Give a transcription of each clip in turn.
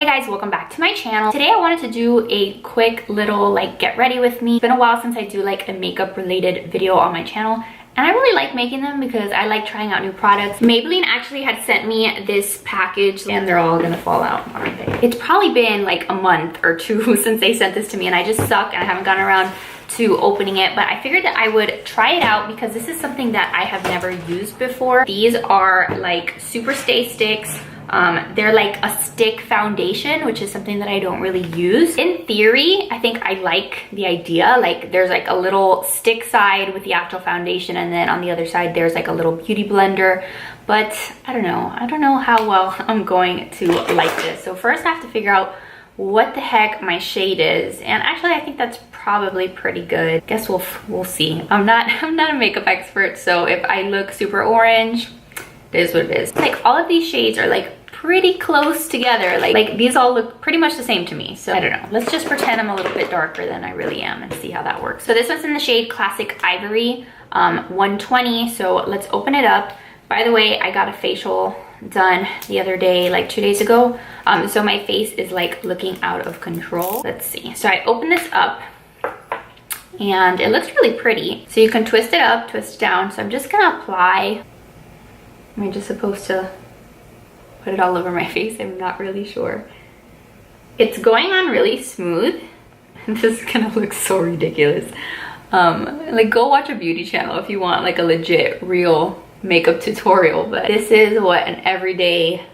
Hey guys, welcome back to my channel. Today I wanted to do a quick little like get ready with me. It's been a while since I do like a makeup related video on my channel, and I really like making them because I like trying out new products. Maybelline actually had sent me this package, and they're all gonna fall out, aren't they? It's probably been like a month or two since they sent this to me, and I just suck and I haven't gotten around to opening it, but I figured that I would try it out because this is something that I have never used before. These are like SuperStay sticks. They're like a stick foundation, which is something that I don't really use. In theory, I think I like the idea. Like there's like a little stick side with the actual foundation, and then on the other side there's like a little beauty blender. But I don't know how well I'm going to like this. So first I have to figure out what the heck my shade is, and actually I think that's probably pretty good. Guess we'll see. I'm not a makeup expert, so if I look super orange, it is what it is. Like all of these shades are like pretty close together. Like these all look pretty much the same to me. So I don't know. Let's just pretend I'm a little bit darker than I really am and see how that works. So this one's in the shade Classic Ivory, 120. So let's open it up. By the way, I got a facial done the other day, like 2 days ago. So my face is like looking out of control. Let's see. So I open this up and it looks really pretty. So you can twist it up, twist it down. So I'm just gonna apply. Am I just supposed to put it all over my face? I'm not really sure. It's going on really smooth. This is gonna look so ridiculous. Like go watch a beauty channel if you want like a legit real makeup tutorial, but this is what an everyday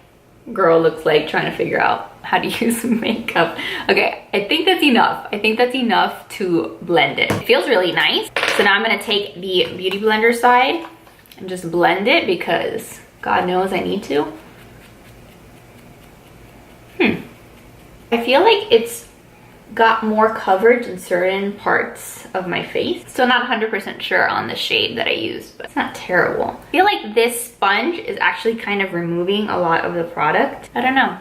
girl looks like trying to figure out how to use makeup. Okay, I think that's enough. I think that's enough to blend it. It feels really nice. So now I'm gonna take the beauty blender side and just blend it because God knows I need to. I feel like it's got more coverage in certain parts of my face. Still not 100% sure on the shade that I used, but it's not terrible. I feel like this sponge is actually kind of removing a lot of the product. I don't know.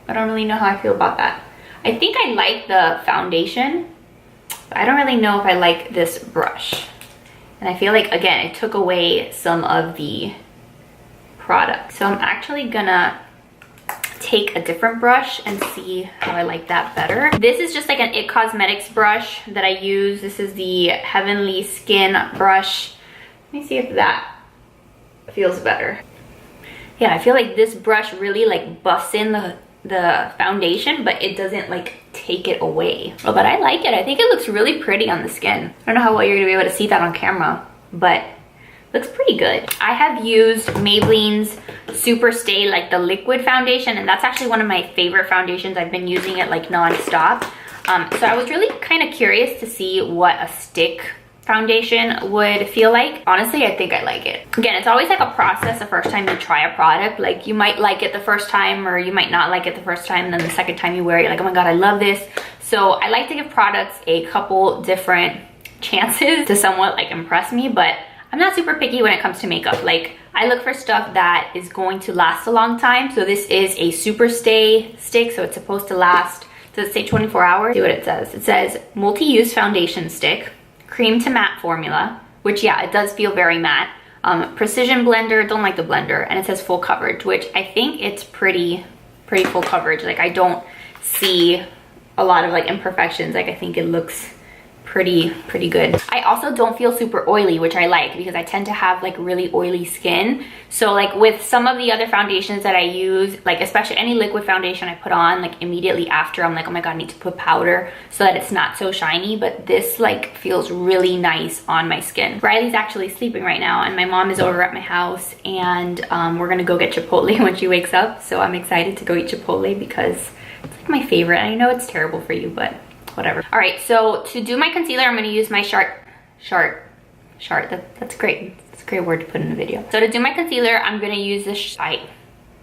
I don't really know how I feel about that. I think I like the foundation, but I don't really know if I like this brush. And I feel like, again, it took away some of the product. So I'm actually gonna take a different brush and see how I like that better. This is just like an IT Cosmetics brush that I use. This is the Heavenly Skin brush. Let me see if that feels better. Yeah, I feel like this brush really like buffs in the foundation, but it doesn't like take it away. Oh, but I like it. I think it looks really pretty on the skin. I don't know how well you're gonna be able to see that on camera, but looks pretty good. I have used Maybelline's SuperStay, like the liquid foundation, and that's actually one of my favorite foundations. I've been using it like non-stop. So I was really kind of curious to see what a stick foundation would feel like. Honestly, I think I like it. Again, it's always like a process the first time you try a product. Like you might like it the first time, or you might not like it the first time, and then the second time you wear it, you're like, oh my God, I love this. So I like to give products a couple different chances to somewhat like impress me, but I'm not super picky when it comes to makeup. Like I look for stuff that is going to last a long time. So this is a SuperStay stick, so it's supposed to last, does it say 24 hours? See what it says. It says multi-use foundation stick, cream to matte formula, which yeah, it does feel very matte. Precision blender, don't like the blender, and it says full coverage, which I think it's pretty full coverage. Like I don't see a lot of like imperfections. Like I think it looks pretty good. I also don't feel super oily, which I like because I tend to have like really oily skin. So like with some of the other foundations that I use, like especially any liquid foundation I put on, like immediately after I'm like, oh my God, I need to put powder so that it's not so shiny. But this like feels really nice on my skin. Riley's actually sleeping right now, and my mom is over at my house, and we're gonna go get Chipotle when she wakes up. So I'm excited to go eat Chipotle because it's like my favorite. And I know it's terrible for you, but whatever. All right, so to do my concealer, I'm gonna use my that's great. That's a great word to put in a video. So to do my concealer, I'm gonna use this, I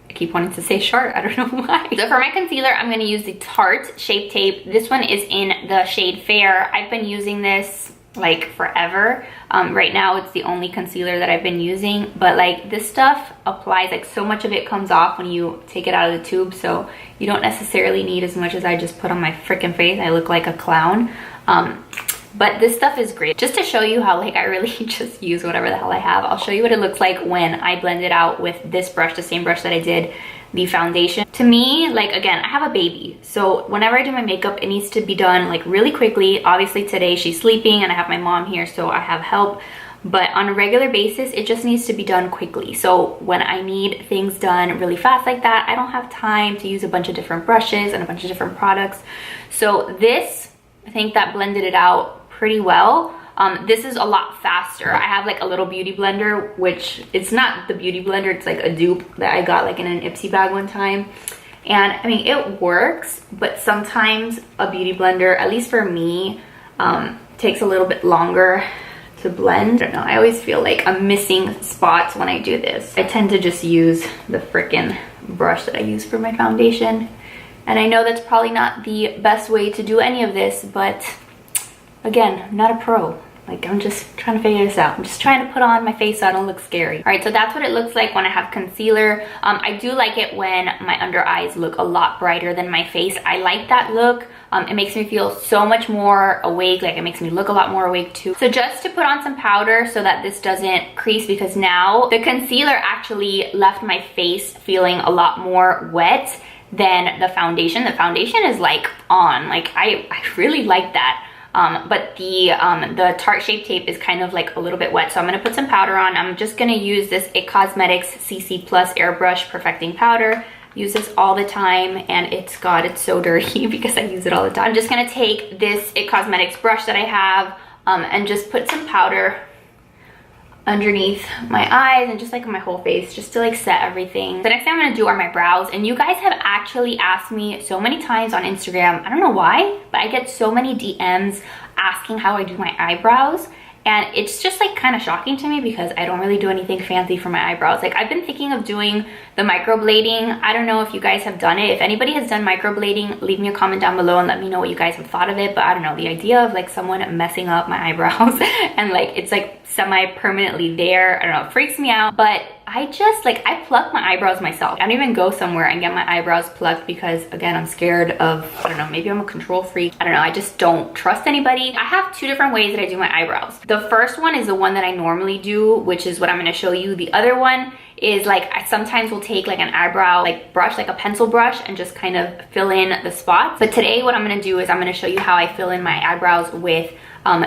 keep wanting to say Chart, I don't know why. So for my concealer, I'm gonna use the Tarte Shape Tape. This one is in the shade Fair. I've been using this like forever. Right now it's the only concealer that I've been using, but like this stuff applies, like so much of it comes off when you take it out of the tube, so you don't necessarily need as much as I just put on my freaking face. I look like a clown. But this stuff is great. Just to show you how like I really just use whatever the hell I have, I'll show you what it looks like when I blend it out with this brush, the same brush that I did the foundation. To me, like, again, I have a baby, so whenever I do my makeup, it needs to be done like really quickly. Obviously today she's sleeping and I have my mom here, so I have help, but on a regular basis it just needs to be done quickly. So when I need things done really fast like that, I don't have time to use a bunch of different brushes and a bunch of different products. So this, I think that blended it out pretty well. This is a lot faster. I have like a little beauty blender, which it's not the beauty blender, it's like a dupe that I got like in an Ipsy bag one time. And I mean, it works, but sometimes a beauty blender, at least for me, takes a little bit longer to blend. I don't know, I always feel like I'm missing spots when I do this. I tend to just use the frickin' brush that I use for my foundation. And I know that's probably not the best way to do any of this, but again, I'm not a pro. Like, I'm just trying to figure this out. I'm just trying to put on my face so I don't look scary. All right, so that's what it looks like when I have concealer. I do like it when my under eyes look a lot brighter than my face. I like that look. It makes me feel so much more awake. Like, it makes me look a lot more awake too. So just to put on some powder so that this doesn't crease, because now the concealer actually left my face feeling a lot more wet than the foundation. The foundation is like on. Like, I really like that. But the Tarte Shape Tape is kind of like a little bit wet, so I'm gonna put some powder on. I'm just gonna use this IT Cosmetics CC Plus Airbrush Perfecting Powder. Use this all the time, and it's so dirty because I use it all the time. I'm just gonna take this IT Cosmetics brush that I have and just put some powder underneath my eyes and just like my whole face, just to like set everything. The next thing I'm gonna do are my brows, and you guys have actually asked me so many times on Instagram, I don't know why, but I get so many DMs asking how I do my eyebrows, and it's just like kind of shocking to me because I don't really do anything fancy for my eyebrows. Like, I've been thinking of doing the microblading. I don't know if you guys have done it. If anybody has done microblading, leave me a comment down below and let me know what you guys have thought of it. But I don't know, the idea of like someone messing up my eyebrows and like it's like semi-permanently there, I don't know, it freaks me out. But I just like, I pluck my eyebrows myself. I don't even go somewhere and get my eyebrows plucked because, again, I'm scared of, I don't know, maybe I'm a control freak. I don't know, I just don't trust anybody. I have two different ways that I do my eyebrows. The first one is the one that I normally do, which is what I'm gonna show you. The other one is like, I sometimes will take like an eyebrow like brush, like a pencil brush, and just kind of fill in the spots. But today what I'm gonna do is I'm gonna show you how I fill in my eyebrows with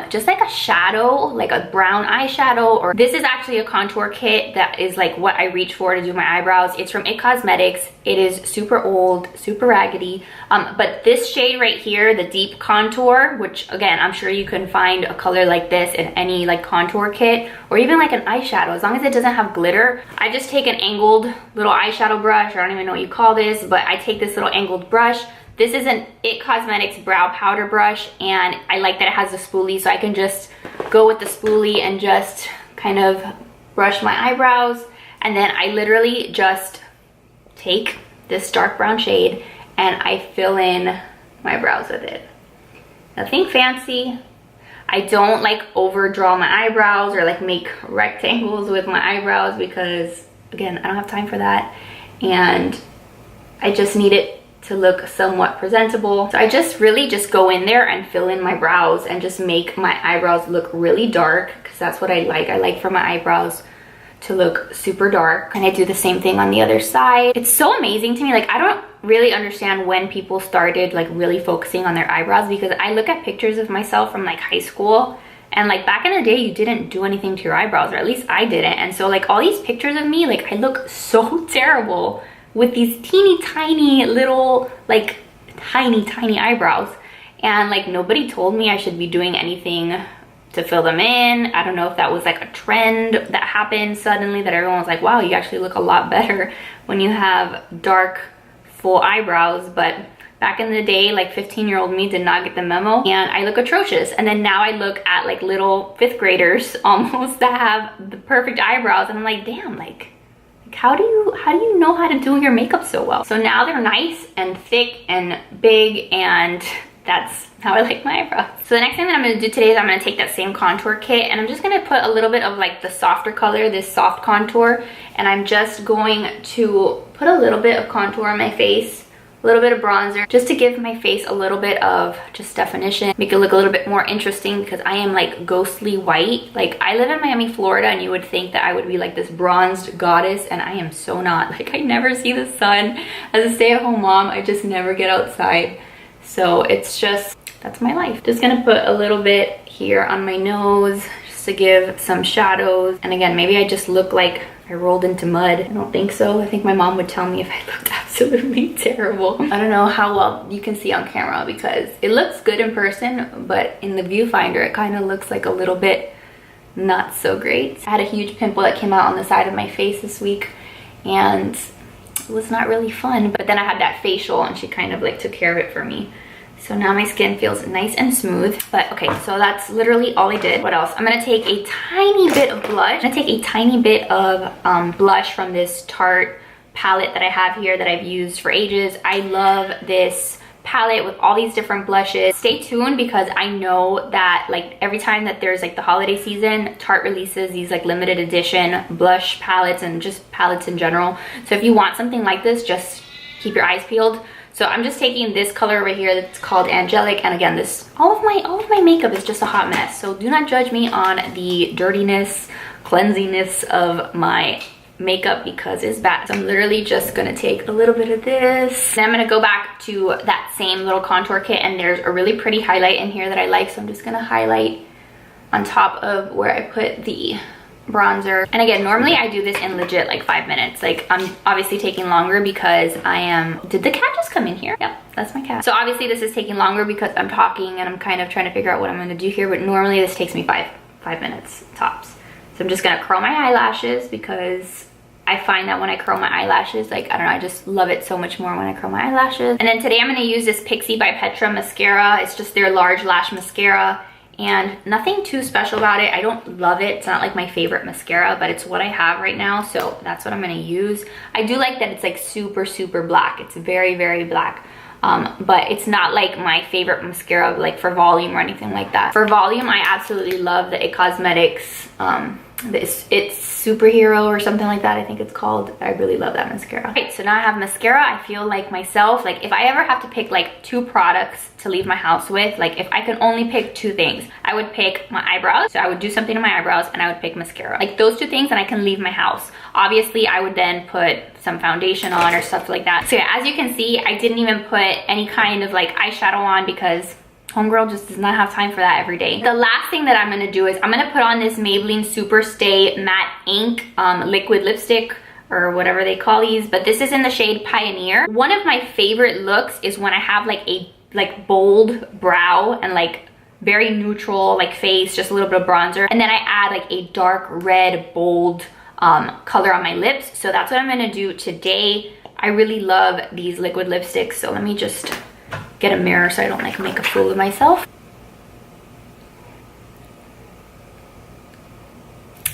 just like a shadow, like a brown eyeshadow. Or this is actually a contour kit that is like what I reach for to do my eyebrows. It's from IT Cosmetics. It is super old, super raggedy, but this shade right here, the deep contour, which again, I'm sure you can find a color like this in any like contour kit, or even like an eyeshadow, as long as it doesn't have glitter. I just take an angled little eyeshadow brush, or I don't even know what you call this, but I take this little angled brush. This is an IT Cosmetics brow powder brush, and I like that it has a spoolie, so I can just go with the spoolie and just kind of brush my eyebrows. And then I literally just take this dark brown shade and I fill in my brows with it. Nothing fancy. I don't like overdraw my eyebrows or like make rectangles with my eyebrows because, again, I don't have time for that. And I just need it to look somewhat presentable. So I just really just go in there and fill in my brows and just make my eyebrows look really dark, because that's what I like. I like for my eyebrows to look super dark. And I do the same thing on the other side. It's so amazing to me. Like, I don't really understand when people started like really focusing on their eyebrows, because I look at pictures of myself from like high school, and like back in the day you didn't do anything to your eyebrows, or at least I didn't. And so like all these pictures of me, like I look so terrible with these teeny tiny little like tiny eyebrows, and like nobody told me I should be doing anything to fill them in. I don't know if that was like a trend that happened suddenly, that everyone was like, wow, you actually look a lot better when you have dark full eyebrows. But back in the day, like 15-year-old me did not get the memo, and I look atrocious. And then now I look at like little 5th graders almost that have the perfect eyebrows, and I'm like, damn, like how do you know how to do your makeup so well? So now they're nice and thick and big, and that's how I like my eyebrows. So the next thing that I'm gonna do today is I'm gonna take that same contour kit, and I'm just gonna put a little bit of like the softer color, this soft contour, and I'm just going to put a little bit of contour on my face a little bit of bronzer, just to give my face a little bit of just definition, make it look a little bit more interesting, because I am like ghostly white. Like, I live in Miami, Florida, and you would think that I would be like this bronzed goddess, and I am so not. Like, I never see the sun. As a stay-at-home mom, I just never get outside. So it's just, that's my life. Just gonna put a little bit here on my nose just to give some shadows. And again, maybe I just look like I rolled into mud. I don't think so. I think my mom would tell me if I looked absolutely terrible. I don't know how well you can see on camera, because it looks good in person, but in the viewfinder, it kind of looks like a little bit not so great. I had a huge pimple that came out on the side of my face this week, and it was not really fun. But then I had that facial, and she kind of like took care of it for me. So now my skin feels nice and smooth. But okay, so that's literally all I did. What else? I'm gonna take a tiny bit of blush. I'm gonna take a tiny bit of blush from this Tarte palette that I have here that I've used for ages. I love this palette with all these different blushes. Stay tuned, because I know that like every time that there's like the holiday season, Tarte releases these like limited edition blush palettes and just palettes in general. So if you want something like this, just keep your eyes peeled. So I'm just taking this color over here that's called Angelic, and again, this all of my makeup is just a hot mess. So do not judge me on the dirtiness, cleansiness of my makeup, because it's bad. So I'm literally just gonna take a little bit of this. Then I'm gonna go back to that same little contour kit, and there's a really pretty highlight in here that I like. So I'm just gonna highlight on top of where I put the bronzer. And again, normally I do this in legit like 5 minutes. Like, I'm obviously taking longer because I am, did the cat just come in here? Yep, that's my cat. So obviously this is taking longer because I'm talking and I'm kind of trying to figure out what I'm gonna do here, but normally this takes me five minutes tops. So I'm just gonna curl my eyelashes, because I find that when I curl my eyelashes, like, I don't know, I just love it so much more when I curl my eyelashes. And then today I'm gonna use this Pixi by Petra mascara. It's just their large lash mascara, and nothing too special about it. I don't love it. It's not like my favorite mascara, but it's what I have right now, so that's what I'm gonna use. I do like that it's like super, super black. It's very, very black. But it's not like my favorite mascara, like for volume or anything like that. For volume, I absolutely love the It Cosmetics, it's Superhero or something like that, I think it's called. I really love that mascara. Okay, so now I have mascara. I feel like myself, like if I ever have to pick like 2 products to leave my house with, like if I could only pick 2 things, I would pick my eyebrows. So I would do something to my eyebrows, and I would pick mascara. Like those 2 things, and I can leave my house. Obviously, I would then put some foundation on or stuff like that. So yeah, as you can see, I didn't even put any kind of like eyeshadow on, because homegirl just does not have time for that every day. The last thing that I'm gonna do is I'm gonna put on this Maybelline SuperStay Matte Ink liquid lipstick, or whatever they call these, but this is in the shade Pioneer. One of my favorite looks is when I have like a bold brow and like very neutral like face, just a little bit of bronzer, and then I add like a dark red bold color on my lips. So that's what I'm gonna do today. I really love these liquid lipsticks, so let me just get a mirror so I don't like make a fool of myself.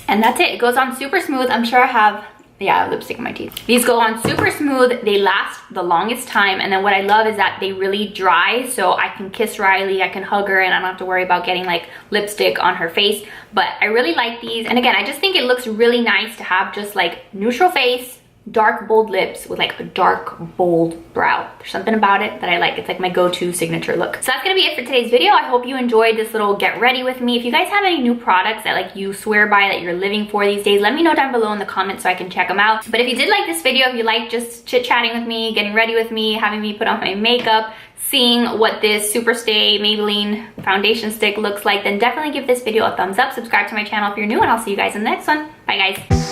And that's it. It goes on super smooth. I'm sure I have, yeah, I have lipstick in my teeth. These go on super smooth. They last the longest time. And then what I love is that they really dry, so I can kiss Riley, I can hug her, and I don't have to worry about getting like lipstick on her face. But I really like these. And again, I just think it looks really nice to have just like neutral face, dark bold lips with like a dark bold brow. There's something about it that I like. It's like my go-to signature look. So that's gonna be it for today's video. I hope you enjoyed this little get ready with me. If you guys have any new products that like you swear by, that you're living for these days, let me know down below in the comments so I can check them out. But if you did like this video, if you like just chit-chatting with me, getting ready with me, having me put on my makeup, seeing what this SuperStay Maybelline foundation stick looks like, then definitely give this video a thumbs up. Subscribe to my channel if you're new, and I'll see you guys in the next one. Bye guys.